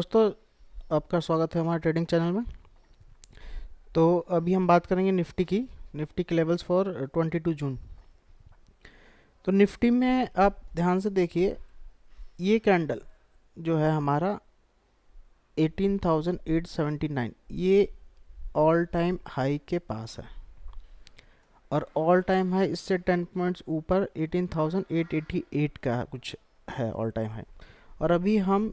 दोस्तों, आपका स्वागत है हमारे ट्रेडिंग चैनल में। तो अभी हम बात करेंगे निफ्टी के लेवल्स फॉर 22 जून। तो निफ्टी में आप ध्यान से देखिए, ये कैंडल जो है हमारा 18,879, ये ऑल टाइम हाई के पास है और ऑल टाइम हाई इससे 10 पॉइंट्स ऊपर 18,888 का कुछ है ऑल टाइम हाई। और अभी हम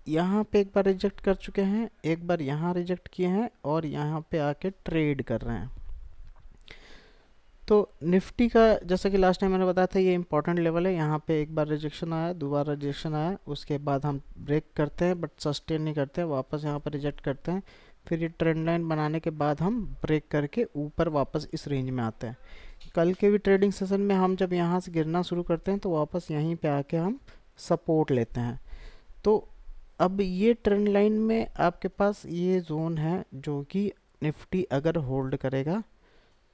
यहाँ पे एक बार रिजेक्ट कर चुके हैं, एक बार यहाँ रिजेक्ट किए हैं और यहाँ पे आके ट्रेड कर रहे हैं। तो निफ्टी का जैसा कि लास्ट टाइम मैंने बताया था, ये इंपॉर्टेंट लेवल है। यहाँ पे एक बार रिजेक्शन आया, दोबारा रिजेक्शन आया, उसके बाद हम ब्रेक करते हैं बट सस्टेन नहीं करते हैं, वापस यहाँ पर रिजेक्ट करते हैं। फिर ये ट्रेंड लाइन बनाने के बाद हम ब्रेक करके ऊपर वापस इस रेंज में आते हैं। कल के भी ट्रेडिंग सेशन में हम जब यहाँ से गिरना शुरू करते हैं तो वापस यहीं पे आके हम सपोर्ट लेते हैं। तो अब ये ट्रेंड लाइन में आपके पास ये जोन है जो कि निफ्टी अगर होल्ड करेगा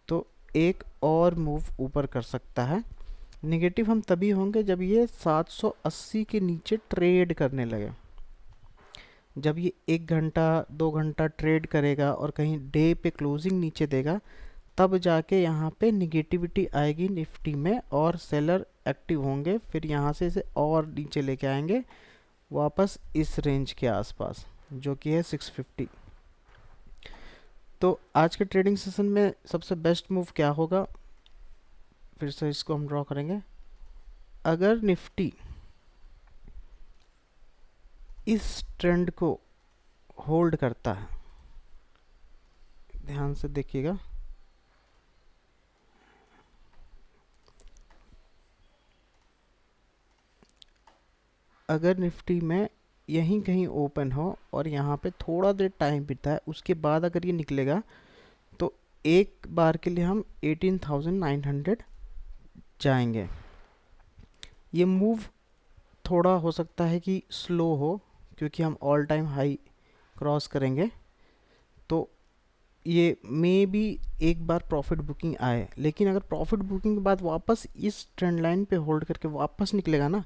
तो एक और मूव ऊपर कर सकता है। नेगेटिव हम तभी होंगे जब ये 780 के नीचे ट्रेड करने लगे। जब ये 1 घंटा 2 घंटा ट्रेड करेगा और कहीं डे पे क्लोजिंग नीचे देगा, तब जाके यहाँ पे निगेटिविटी आएगी निफ्टी में और सेलर एक्टिव होंगे। फिर यहाँ से इसे और नीचे लेके आएंगे वापस इस रेंज के आसपास जो कि है 650। तो आज के ट्रेडिंग सेशन में सबसे बेस्ट मूव क्या होगा, फिर से इसको हम ड्रॉ करेंगे। अगर निफ्टी इस ट्रेंड को होल्ड करता है, ध्यान से देखिएगा, अगर निफ्टी में यहीं कहीं ओपन हो और यहाँ पे थोड़ा देर टाइम बीता है, उसके बाद अगर ये निकलेगा तो एक बार के लिए हम 18,900 जाएंगे। ये मूव थोड़ा हो सकता है कि स्लो हो क्योंकि हम ऑल टाइम हाई क्रॉस करेंगे, तो ये मे भी एक बार प्रॉफिट बुकिंग आए। लेकिन अगर प्रॉफिट बुकिंग के बाद वापस इस ट्रेंड लाइन पे होल्ड करके वापस निकलेगा ना,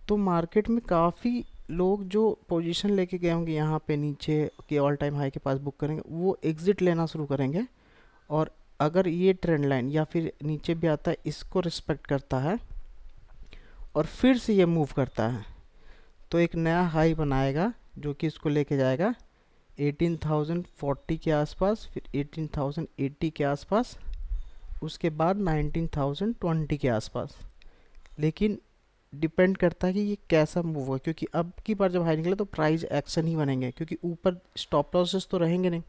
तो मार्केट में काफ़ी लोग जो पोजीशन लेके गए होंगे यहाँ पे नीचे के ऑल टाइम हाई के पास बुक करेंगे, वो एग्ज़िट लेना शुरू करेंगे। और अगर ये ट्रेंड लाइन या फिर नीचे भी आता है, इसको रिस्पेक्ट करता है और फिर से ये मूव करता है, तो एक नया हाई बनाएगा जो कि इसको लेके जाएगा 18,040 के आसपास, फिर 18,080 के आसपास, उसके बाद 19,020 के आसपास। लेकिन डिपेंड करता है कि ये कैसा मूव हो, क्योंकि अब की बार जब हाई निकले तो प्राइस एक्शन ही बनेंगे, क्योंकि ऊपर स्टॉप लॉसेस तो रहेंगे नहीं,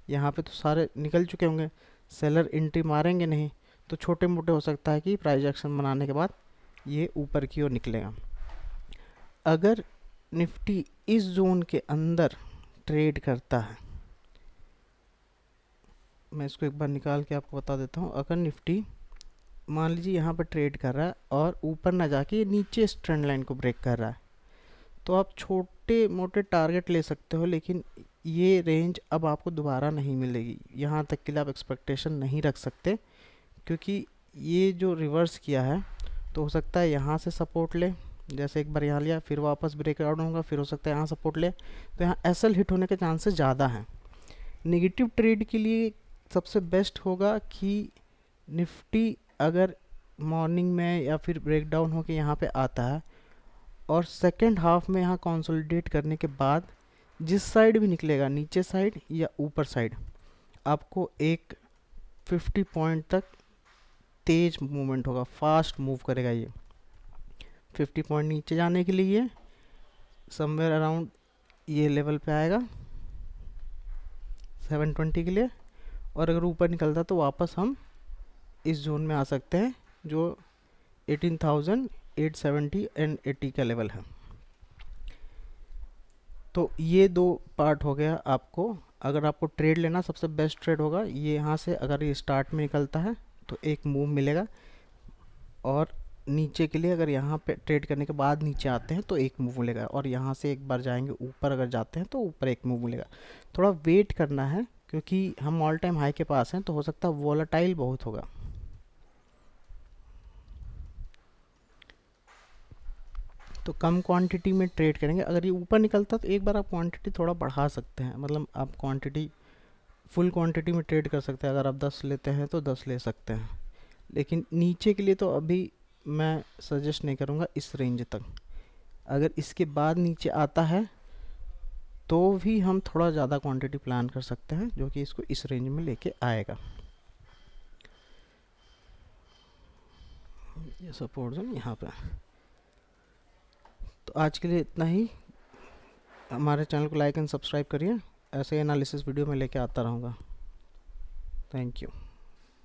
यहाँ पे तो सारे निकल चुके होंगे, सेलर एंट्री मारेंगे नहीं, तो छोटे मोटे हो सकता है कि प्राइस एक्शन बनाने के बाद ये ऊपर की ओर निकलेगा। अगर निफ्टी इस जोन के अंदर ट्रेड करता है, मैं इसको एक बार निकाल के आपको बता देता हूँ। अगर निफ्टी मान लीजिए यहाँ पर ट्रेड कर रहा है और ऊपर ना जाके ये नीचे इस ट्रेंड लाइन को ब्रेक कर रहा है, तो आप छोटे मोटे टारगेट ले सकते हो, लेकिन ये रेंज अब आपको दोबारा नहीं मिलेगी। यहाँ तक के लिए आप एक्सपेक्टेशन नहीं रख सकते, क्योंकि ये जो रिवर्स किया है तो हो सकता है यहाँ से सपोर्ट ले, जैसे एक बार यहाँ लिया फिर वापस ब्रेकआउट होगा, फिर हो सकता है यहाँ सपोर्ट ले, तो यहाँ एसएल हिट होने के चांसेस ज़्यादा हैं। नेगेटिव ट्रेड के लिए सबसे बेस्ट होगा कि निफ्टी अगर मॉर्निंग में या फिर ब्रेकडाउन होकर यहाँ पे आता है और सेकेंड हाफ में यहाँ कंसोलिडेट करने के बाद जिस साइड भी निकलेगा, नीचे साइड या ऊपर साइड, आपको एक 50 पॉइंट तक तेज मूवमेंट होगा, फास्ट मूव करेगा ये। 50 पॉइंट नीचे जाने के लिए समवेयर अराउंड ये लेवल पे आएगा 720 के लिए, और अगर ऊपर निकलता तो वापस हम इस जोन में आ सकते हैं जो 18,870 एंड 80 का लेवल है। तो ये दो पार्ट हो गया आपको। अगर आपको ट्रेड लेना, सबसे बेस्ट ट्रेड होगा ये, यहाँ से अगर ये स्टार्ट में निकलता है तो एक मूव मिलेगा, और नीचे के लिए अगर यहाँ पे ट्रेड करने के बाद नीचे आते हैं तो एक मूव मिलेगा, और यहाँ से एक बार जाएंगे ऊपर अगर जाते हैं तो ऊपर एक मूव मिलेगा। थोड़ा वेट करना है क्योंकि हम ऑल टाइम हाई के पास हैं, तो हो सकता है वॉलेटाइल बहुत होगा। तो कम क्वांटिटी में ट्रेड करेंगे। अगर ये ऊपर निकलता तो एक बार आप क्वांटिटी थोड़ा बढ़ा सकते हैं, मतलब आप क्वांटिटी फुल क्वांटिटी में ट्रेड कर सकते हैं। अगर आप 10 लेते हैं तो 10 ले सकते हैं, लेकिन नीचे के लिए तो अभी मैं सजेस्ट नहीं करूँगा इस रेंज तक। अगर इसके बाद नीचे आता है तो भी हम थोड़ा ज़्यादा क्वांटिटी प्लान कर सकते हैं, जो कि इसको इस रेंज में लेके आएगा। ये सपोर्ट जोन यहाँ पे। तो आज के लिए इतना ही। हमारे चैनल को लाइक एंड सब्सक्राइब करिए, ऐसे एनालिसिस वीडियो में लेके आता रहूँगा। Thank you.